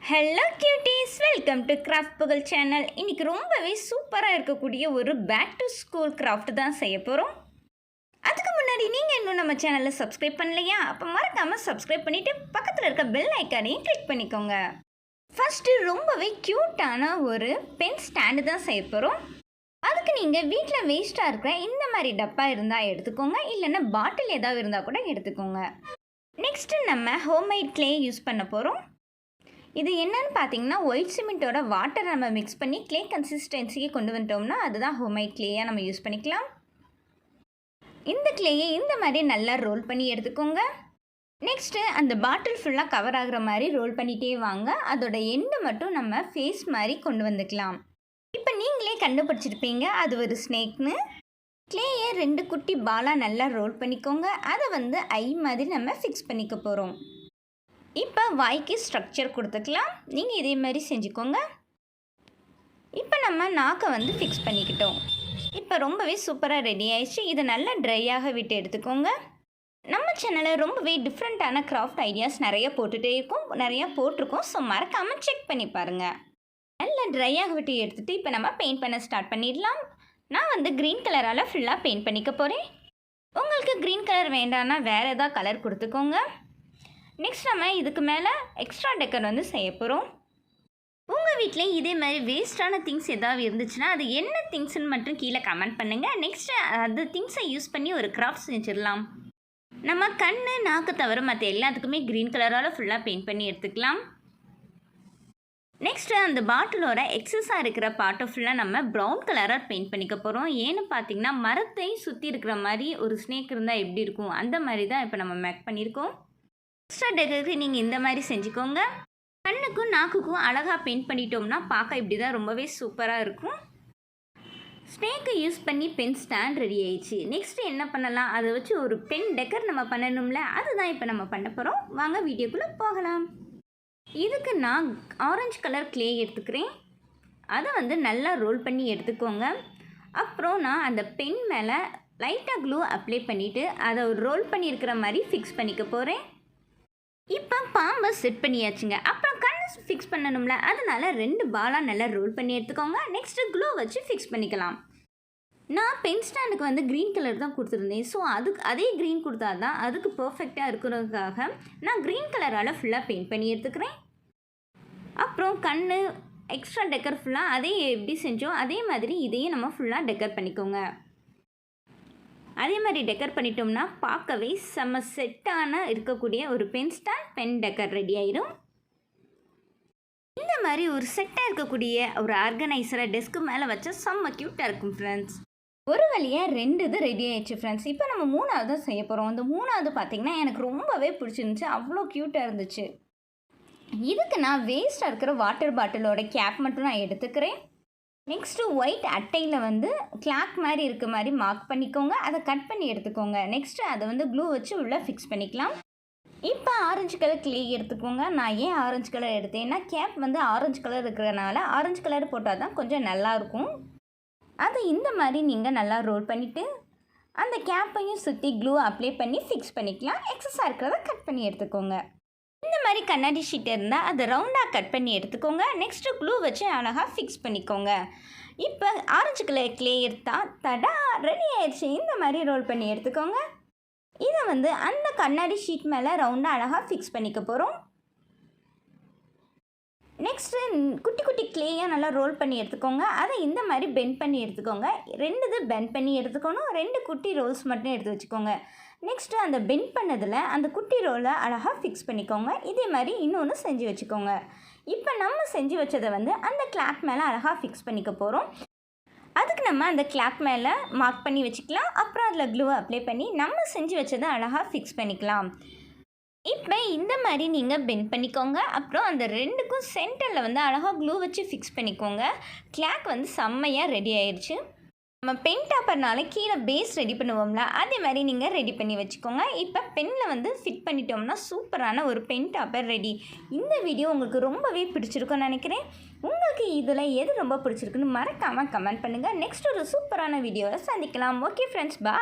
Hello cuties, welcome to craft புகழ் channel. இன்றைக்கி ரொம்பவே சூப்பராக இருக்கக்கூடிய ஒரு பேக் டு ஸ்கூல் கிராஃப்ட் தான் செய்ய போகிறோம். அதுக்கு முன்னாடி நீங்கள் இன்னும் நம்ம சேனலில் சப்ஸ்கிரைப் பண்ணலையா? அப்போ மறக்காமல் சப்ஸ்கிரைப் பண்ணிவிட்டு பக்கத்தில் இருக்க பெல் ஐக்கானையும் கிளிக் பண்ணிக்கோங்க. ஃபஸ்ட்டு ரொம்பவே க்யூட்டான ஒரு பென் ஸ்டாண்டு தான் செய்ய போகிறோம். அதுக்கு நீங்கள் வீட்டில் வேஸ்ட்டாக இருக்கிற இந்த மாதிரி டப்பா இருந்தால் எடுத்துக்கோங்க, இல்லைன்னா பாட்டில் ஏதாவது இருந்தால் கூட எடுத்துக்கோங்க. நெக்ஸ்ட்டு நம்ம ஹோம்மேட் கிளே யூஸ் பண்ண போகிறோம். இது என்னன்னு பார்த்தீங்கன்னா, ஒயிட் சிமெண்ட்டோட வாட்டர் நம்ம மிக்ஸ் பண்ணி கிளே கன்சிஸ்டன்சிக்கு கொண்டு வந்துட்டோம்னா அதுதான் ஹோம்மேட் கிளேயாக நம்ம யூஸ் பண்ணிக்கலாம். இந்த கிளேயை இந்த மாதிரி நல்லா ரோல் பண்ணி எடுத்துக்கோங்க. நெக்ஸ்ட்டு அந்த பாட்டில் ஃபுல்லாக கவர் ஆகிற மாதிரி ரோல் பண்ணிகிட்டே வாங்க. அதோட எண்டு மட்டும் நம்ம ஃபேஸ் மாதிரி கொண்டு வந்துக்கலாம். இப்போ நீங்களே கண்டுபிடிச்சிருப்பீங்க அது ஒரு ஸ்னேக்னு. கிளேயை 2 குட்டி பாலாக நல்லா ரோல் பண்ணிக்கோங்க. அதை ஐ மாதிரி நம்ம ஃபிக்ஸ் பண்ணிக்க போகிறோம். இப்போ வாய்க்கு ஸ்ட்ரக்சர் கொடுத்துக்கலாம். நீங்கள் இதே மாதிரி செஞ்சுக்கோங்க. இப்போ நம்ம நாக்கை ஃபிக்ஸ் பண்ணிக்கிட்டோம். இப்போ ரொம்பவே சூப்பராக ரெடி ஆயிடுச்சு. இதை நல்லா ட்ரையாக விட்டு எடுத்துக்கோங்க. நம்ம சேனலில் ரொம்பவே டிஃப்ரெண்ட்டான கிராஃப்ட் ஐடியாஸ் நிறைய போட்டுகிட்டே இருக்கோம், நிறையா போட்டிருக்கோம். ஸோ மறக்காமல் செக் பண்ணி பாருங்கள். நல்லா ட்ரையாக விட்டு எடுத்துகிட்டு இப்போ நம்ம பெயிண்ட் பண்ண ஸ்டார்ட் பண்ணிடலாம். நான் க்ரீன் கலரால் ஃபுல்லாக பெயிண்ட் பண்ணிக்க போகிறேன். உங்களுக்கு க்ரீன் கலர் வேண்டான்னா வேறு ஏதாவது கலர் கொடுத்துக்கோங்க. நெக்ஸ்ட் நம்ம இதுக்கு மேலே எக்ஸ்ட்ரா டெக்கர் செய்ய போகிறோம். உங்கள் வீட்டில் இதே மாதிரி வேஸ்ட்டான திங்ஸ் ஏதாவது இருந்துச்சுன்னா அது என்ன திங்ஸ்ன்னு மட்டும் கீழே கமெண்ட் பண்ணுங்கள். நெக்ஸ்ட்டு அது திங்ஸை யூஸ் பண்ணி ஒரு கிராஃப்ட் செஞ்சிடலாம். நம்ம கண் நாக்கு தவிர மற்ற எல்லாத்துக்குமே க்ரீன் கலரால் ஃபுல்லாக பெயிண்ட் பண்ணி எடுத்துக்கலாம். நெக்ஸ்ட்டு அந்த பாட்டிலோட எக்ஸஸாக இருக்கிற பார்ட்டை ஃபுல்லாக நம்ம ப்ரௌன் கலராக பெயிண்ட் பண்ணிக்க போகிறோம். ஏன்னு பார்த்தீங்கன்னா, மரத்தை சுற்றி இருக்கிற மாதிரி ஒரு ஸ்னேக் இருந்தால் எப்படி இருக்கும் அந்த மாதிரி தான் இப்போ நம்ம மேக் பண்ணியிருக்கோம். எக்ஸ்ட்ரா டெக்கருக்கு நீங்கள் இந்த மாதிரி செஞ்சுக்கோங்க. கண்ணுக்கும் நாக்குக்கும் அழகாக பெயிண்ட் பண்ணிட்டோம்னா பார்க்க இப்படி தான் ரொம்பவே சூப்பராக இருக்கும். ஸ்னேக்கை யூஸ் பண்ணி பென் ஸ்டாண்ட் ரெடி ஆயிடுச்சு. நெக்ஸ்ட்டு என்ன பண்ணலாம், அதை வச்சு ஒரு பென் டெக்கர் நம்ம பண்ணணும்ல, அதுதான் இப்போ நம்ம பண்ண போகிறோம். வாங்க வீடியோக்குள்ளே போகலாம். இதுக்கு நான் ஆரஞ்சு கலர் கிளே எடுத்துக்கிறேன். அதை நல்லா ரோல் பண்ணி எடுத்துக்கோங்க. அப்புறம் நான் அந்த பென் மேலே லைட்டாக க்ளூ அப்ளை பண்ணிவிட்டு அதை ரோல் பண்ணியிருக்கிற மாதிரி ஃபிக்ஸ் பண்ணிக்க போகிறேன். இப்போ பாம்பை செட் பண்ணியாச்சுங்க. அப்புறம் கண்ணை ஃபிக்ஸ் பண்ணணும்ல, அதனால் 2 பாலாக நல்லா ரோல் பண்ணி எடுத்துக்கோங்க. நெக்ஸ்ட்டு க்ளூ வச்சு ஃபிக்ஸ் பண்ணிக்கலாம். நான் பென் ஸ்டாண்டுக்கு க்ரீன் கலர் தான் கொடுத்துருந்தேன். ஸோ அதே க்ரீன் கொடுத்தா தான் அதுக்கு பர்ஃபெக்டாக இருக்கிறதுக்காக நான் க்ரீன் கலரால் ஃபுல்லாக பெயிண்ட் பண்ணி எடுத்துக்கிறேன். அப்புறம் கண் எக்ஸ்ட்ரா டெக்கர் ஃபுல்லாக அதே எப்படி செஞ்சோம் அதே மாதிரி இதையும் நம்ம ஃபுல்லாக டெக்கர் பண்ணிக்கோங்க. அதே மாதிரி டெக்கர் பண்ணிட்டோம்னா பார்க்கவே செம்ம செட்டான இருக்கக்கூடிய ஒரு பென் ஸ்டாண்ட் பென் டெக்கர் ரெடி ஆயிடும். இந்த மாதிரி ஒரு செட்டாக இருக்கக்கூடிய ஒரு ஆர்கனைசரை டெஸ்க்கு மேலே வச்சா செம்ம க்யூட்டாக இருக்கும் ஃப்ரெண்ட்ஸ். ஒரு வழியாக 2 இது ரெடி ஆயிடுச்சு ஃப்ரெண்ட்ஸ். இப்போ நம்ம 3வது செய்ய போகிறோம். அந்த 3வது பார்த்திங்கன்னா எனக்கு ரொம்பவே பிடிச்சிருந்துச்சு, அவ்வளோ க்யூட்டாக இருந்துச்சு. இதுக்கு நான் வேஸ்ட்டாக இருக்கிற வாட்டர் பாட்டிலோட கேப் மட்டும் நான் எடுத்துக்கிறேன். நெக்ஸ்ட்டு ஒயிட் அட்டையில் கிளாக் மாதிரி இருக்க மாதிரி மார்க் பண்ணிக்கோங்க. அதை கட் பண்ணி எடுத்துக்கோங்க. நெக்ஸ்ட்டு அதை க்ளூ வச்சு உள்ளே ஃபிக்ஸ் பண்ணிக்கலாம். இப்போ ஆரஞ்சு கலர் கிளே எடுத்துக்கோங்க. நான் ஏன் ஆரஞ்சு கலர் எடுத்தேன்னா, கேப் ஆரஞ்சு கலர் இருக்கிறனால ஆரஞ்சு கலர் போட்டால் தான் கொஞ்சம் நல்லாயிருக்கும். அதை இந்த மாதிரி நீங்கள் நல்லா ரோல் பண்ணிவிட்டு அந்த கேப்பையும் சுற்றி க்ளூ அப்ளை பண்ணி ஃபிக்ஸ் பண்ணிக்கலாம். எக்ஸஸாக இருக்கிறத கட் பண்ணி எடுத்துக்கோங்க. இந்த மாதிரி கண்ணாடி ஷீட் இருந்தால் அதை ரவுண்டாக கட் பண்ணி எடுத்துக்கோங்க. நெக்ஸ்ட்டு க்ளூ வச்சு அழகாக ஃபிக்ஸ் பண்ணிக்கோங்க. இப்போ ஆரஞ்சு கலர் கிளே எடுத்தால் தடா ரெடி ஆயிடுச்சு. இந்த மாதிரி ரோல் பண்ணி எடுத்துக்கோங்க. இதை அந்த கண்ணாடி ஷீட் மேலே ரவுண்டாக அழகாக ஃபிக்ஸ் பண்ணிக்க போகிறோம். நெக்ஸ்ட்டு குட்டி குட்டி கிளேயாக நல்லா ரோல் பண்ணி எடுத்துக்கோங்க. அதை இந்த மாதிரி பெண்ட் பண்ணி எடுத்துக்கோங்க. 2 இது பெண்ட் பண்ணி எடுத்துக்கணும். 2 குட்டி ரோல்ஸ் மட்டும் எடுத்து வச்சுக்கோங்க. நெக்ஸ்ட்டு அந்த பெண்ட் பண்ணதில் அந்த குட்டி ரோலை அழகாக ஃபிக்ஸ் பண்ணிக்கோங்க. இதே மாதிரி இன்னொன்று செஞ்சு வச்சுக்கோங்க. இப்போ நம்ம செஞ்சு வச்சதை அந்த கிளாக் மேலே அழகாக ஃபிக்ஸ் பண்ணிக்க போகிறோம். அதுக்கு நம்ம அந்த கிளாக் மேலே மார்க் பண்ணி வச்சுக்கலாம். அப்புறம் அதில் க்ளூ அப்ளை பண்ணி நம்ம செஞ்சு வச்சதை அழகாக ஃபிக்ஸ் பண்ணிக்கலாம். இப்போ இந்த மாதிரி நீங்கள் பெண்ட் பண்ணிக்கோங்க. அப்புறம் அந்த 2க்கும் சென்டரில் அழகாக க்ளூ வச்சு ஃபிக்ஸ் பண்ணிக்கோங்க. கிளாக் செம்மையாக ரெடி ஆயிடுச்சு. நம்ம பென் டாப்பர்னால கீழே பேஸ் ரெடி பண்ணுவோம்ல, அதே மாதிரி நீங்கள் ரெடி பண்ணி வச்சுக்கோங்க. இப்போ பெனில் ஃபிட் பண்ணிட்டோம்னா சூப்பரான ஒரு பென் டாப்பர் ரெடி. இந்த வீடியோ உங்களுக்கு ரொம்பவே பிடிச்சிருக்குன்னு நினைக்கிறேன். உங்களுக்கு இதில் எது ரொம்ப பிடிச்சிருக்குன்னு மறக்காமல் கமெண்ட் பண்ணுங்கள். நெக்ஸ்ட் ஒரு சூப்பரான வீடியோவில் சந்திக்கலாம். ஓகே ஃப்ரெண்ட்ஸ், பாய்.